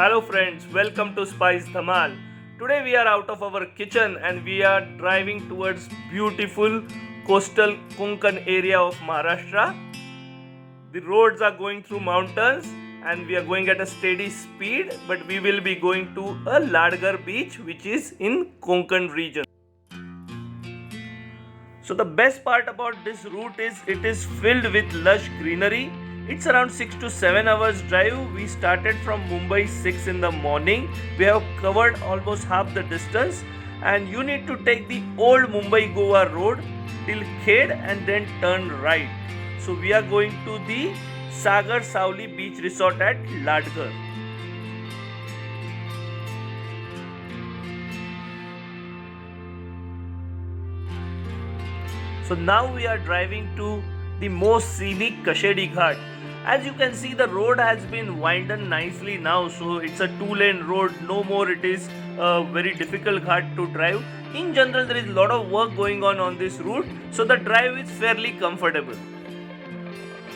Hello friends, welcome to Spice Dhamal. Today we are out of our kitchen and we are driving towards beautiful coastal Konkan area of Maharashtra. The roads are going through mountains and we are going at a steady speed, but we will be going to a Ladgar beach which is in Konkan region. So the best part about this route is it is filled with lush greenery. It's around 6 to 7 hours drive. We started from Mumbai 6 in the morning. We have covered almost half the distance and you need to take the old Mumbai Goa road till Khed and then turn right. So we are going to the Sagar Sauli Beach Resort at Ladgar. So now we are driving to the most scenic Kashedi Ghat. As you can see, the road has been widened nicely now, so it's a two-lane road. No more it is a very difficult ghat to drive. In general, there is a lot of work going on this route, so the drive is fairly comfortable.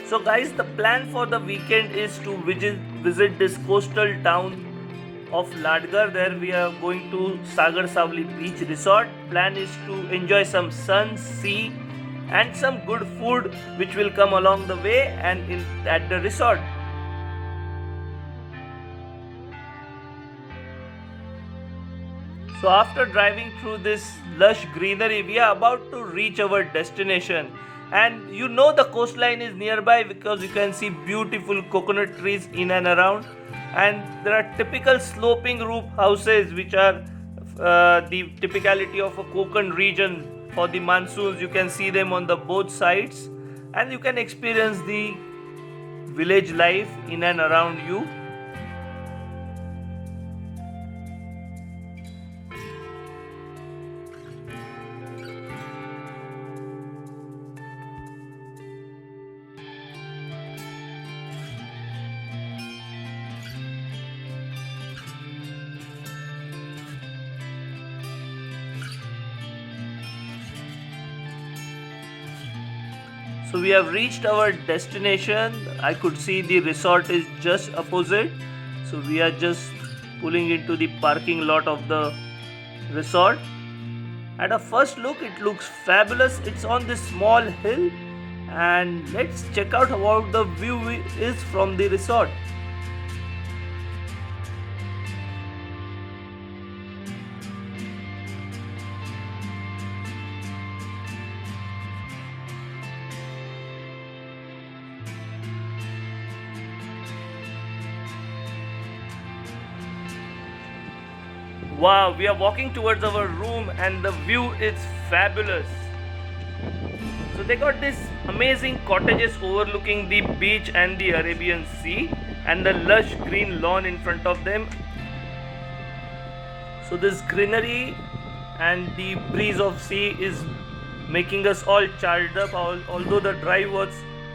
So guys, the plan for the weekend is to visit this coastal town of Ladgar. There we are going to Sagar Savli Beach Resort. Plan is to enjoy some sun, sea and some good food which will come along the way and at the resort. So after driving through this lush greenery, we are about to reach our destination. And you know the coastline is nearby because you can see beautiful coconut trees in and around. And there are typical sloping roof houses which are the typicality of a Konkan region. For the monsoons, you can see them on the both sides and you can experience the village life in and around you. So we have reached our destination. I could see the resort is just opposite. So we are just pulling into the parking lot of the resort. At a first look, it looks fabulous. It's on this small hill. And let's check out how the view is from the resort. Wow, we are walking towards our room and the view is fabulous. So they got these amazing cottages overlooking the beach and the Arabian Sea and the lush green lawn in front of them. So this greenery and the breeze of sea is making us all charged up, although the drive was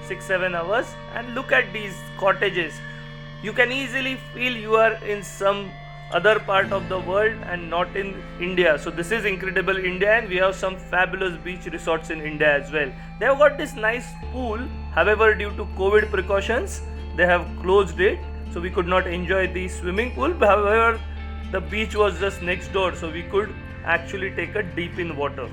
6-7 hours. And look at these cottages. You can easily feel you are in some other part of the world and not in India. So this is incredible India and we have some fabulous beach resorts in India as well. They have got this nice pool. However, due to COVID precautions, they have closed it. So we could not enjoy the swimming pool. However, the beach was just next door. So we could actually take a dip in water.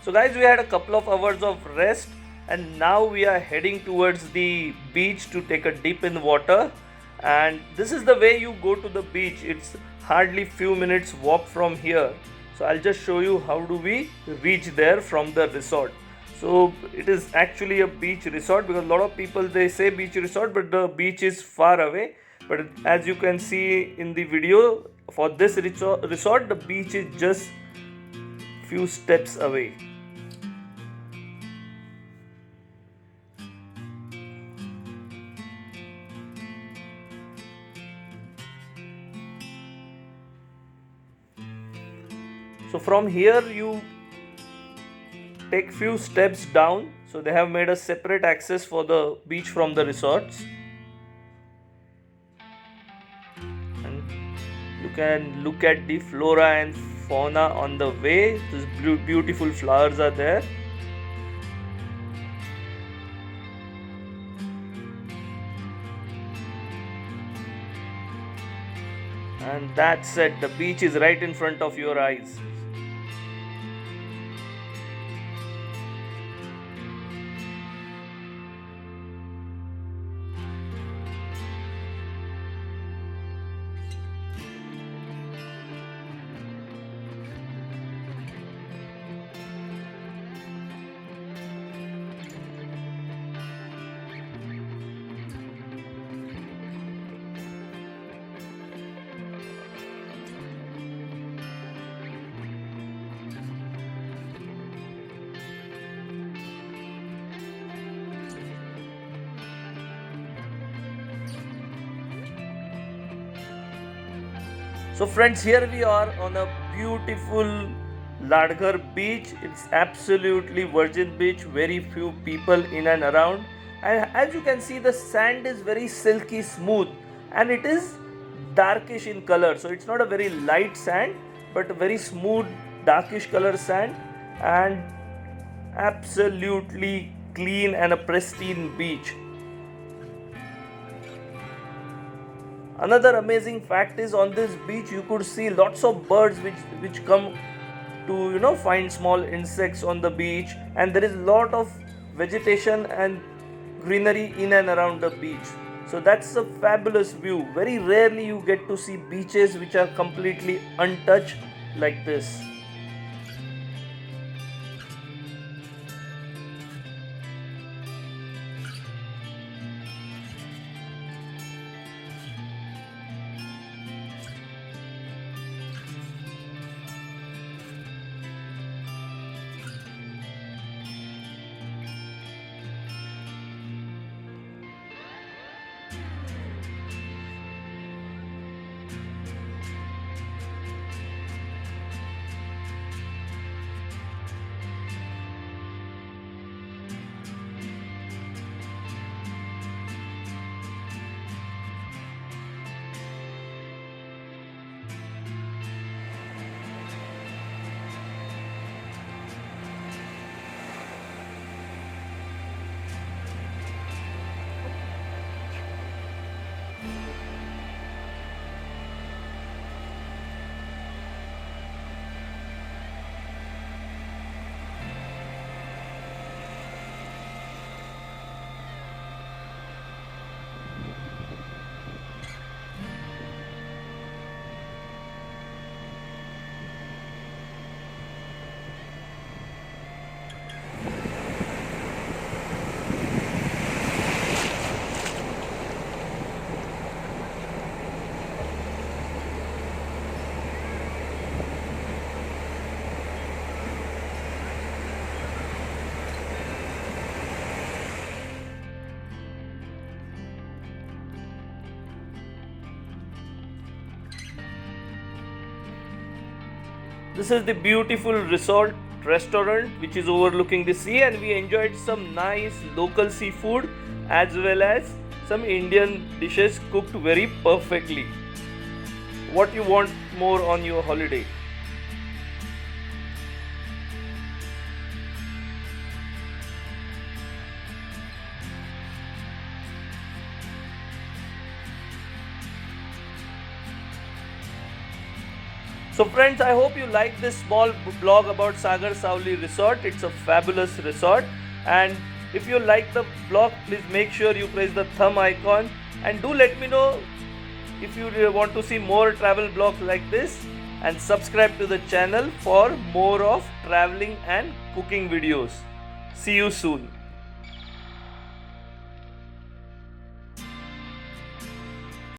So guys, we had a couple of hours of rest and now we are heading towards the beach to take a dip in water. And this is the way you go to the beach. It's hardly few minutes walk from here. So I'll just show you how do we reach there from the resort. So it is actually a beach resort, because a lot of people they say beach resort, but the beach is far away. But as you can see in the video, for this resort the beach is just few steps away. So from here you take few steps down. So they have made a separate access for the beach from the resorts. And you can look at the flora and fauna on the way. These beautiful flowers are there. And that's it, the beach is right in front of your eyes. So friends, here we are on a beautiful Ladghar beach. It's absolutely virgin beach, very few people in and around. And as you can see, the sand is very silky smooth and it is darkish in color. So it's not a very light sand, but a very smooth darkish color sand, and absolutely clean and a pristine beach. Another amazing fact is, on this beach you could see lots of birds which come to find small insects on the beach, and there is a lot of vegetation and greenery in and around the beach. So that's a fabulous view. Very rarely you get to see beaches which are completely untouched like this. This is the beautiful resort restaurant which is overlooking the sea, and we enjoyed some nice local seafood as well as some Indian dishes cooked very perfectly. What you want more on your holiday? So friends, I hope you like this small blog about Sagar Sauli Resort. It's a fabulous resort, and if you like the blog, please make sure you press the thumb icon, and do let me know if you want to see more travel blogs like this, and subscribe to the channel for more of traveling and cooking videos. See you soon.